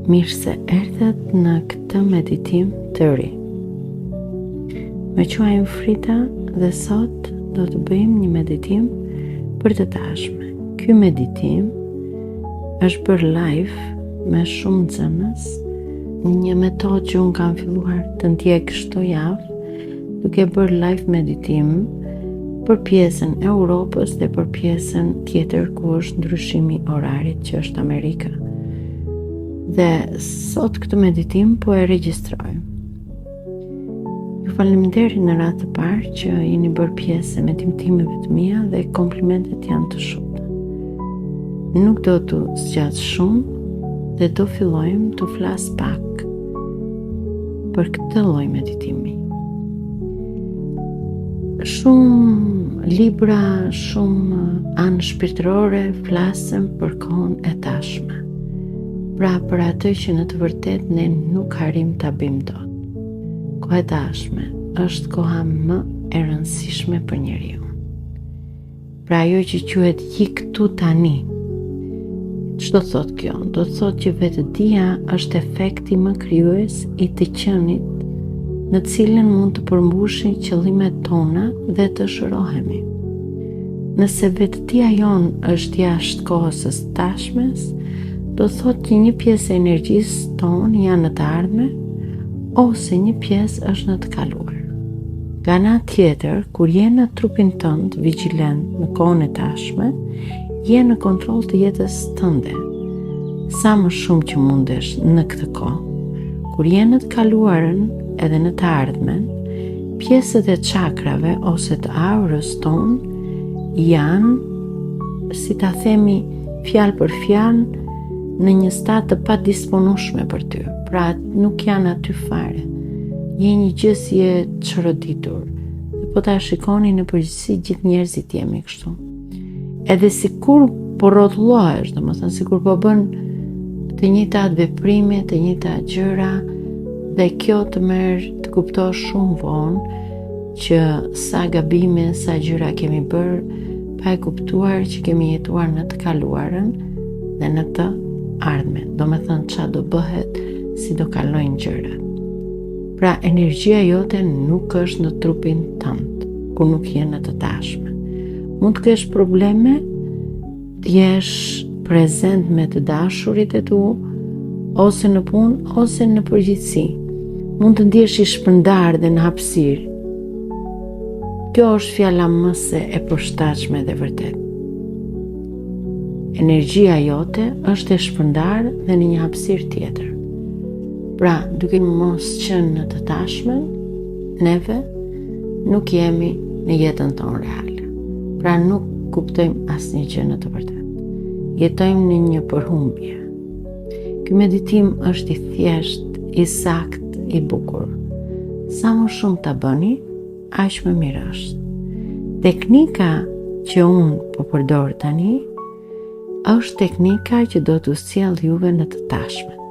Mirë se erdhët në këtë meditim të ri. Me quajmë Frida dhe sot do të bëjmë një meditim për të tashme. Ky meditim është bërë live me shumë nxënës, një metodë që unë kam filluar të ndjek çdo javë, duke bërë live meditim për pjesën e Europës dhe për pjesën tjetër ku është ndryshimi orarit që është Amerika. Dhe sot këtë meditim po e regjistroj. Ju faleminderit në radhë të parë që jeni bërë pjesë e medimtimeve të mia dhe komplimentet janë të shumta. Nuk do të zgjat shumë dhe do fillojmë të flas pak për këtë lloj meditimi. Shumë libra, shumë anë shpirtërore flasën për kohën e tashme. Pra për atë që në të vërtet ne nuk harim ta bëjmë dot. Koha e tashme është koha më e rëndësishme për njeriu. Pra ajo që quhet je këtu tani. Ç'do thot kjo? Do të thotë që vetëdia është efekti më krijues i të qenit në cilën mund të përmbushin qëllimet tona dhe të shërohemi. Nëse vetëdia jonë është jashtë kohës së tashmes, do thotë që një pjesë e energjisë tonë janë në të ardhme ose një pjesë është në të kaluar. Nga ana tjetër, kur je në trupin tënd vigjilent në kohën e tashme, je në kontroll të jetës tënde. Sa më shumë që mundesh në këtë kohë. Kur je në të kaluarën edhe në të ardhmen, pjesët e çakrave ose të aurës tonë janë, si ta themi fjalë për fjalë, në një stat të pa disponueshme për ty. Pra nuk janë aty fare. Je një gjë si e çroditur. Dhe po ta shikoni në përgjithësi gjithë njerëzit jemi kështu. Edhe sikur po rrotullohesh, domethënë sikur po bën të njëjtat veprime, të njëjta gjëra, dhe kjo të merr të kuptosh shumë vonë që sa gabime, sa gjëra kemi bërë pa e kuptuar që kemi jetuar në të kaluarën dhe në të ardhme, do me thënë qa do bëhet, si do kalojnë gjërat. Pra energjia jote nuk është në trupin tënd, kur nuk je në të tashme. Mund të kesh probleme, të jesh prezent me të dashurit e tu, ose në punë, ose në përgjithësi. Mund të ndjesh i shpërndar dhe në hapësirë. Kjo është fjala mëse e përshtatshme dhe vërtet. Energjia jote është e shpërndar dhe në një hapësirë tjetër. Pra, duke mos qenë në të tashmen, neve nuk jemi në jetën tonë reale. Pra nuk kuptojmë asnjë gjë në të vërtetë. Jetojmë në një përhumbje. Ky meditim është i thjesht, i sakt, i bukur. Sa më shumë ta bëni, aq më mirë është. Teknika që unë po përdor tani është teknika që do t'u sjell juve në të tashmen.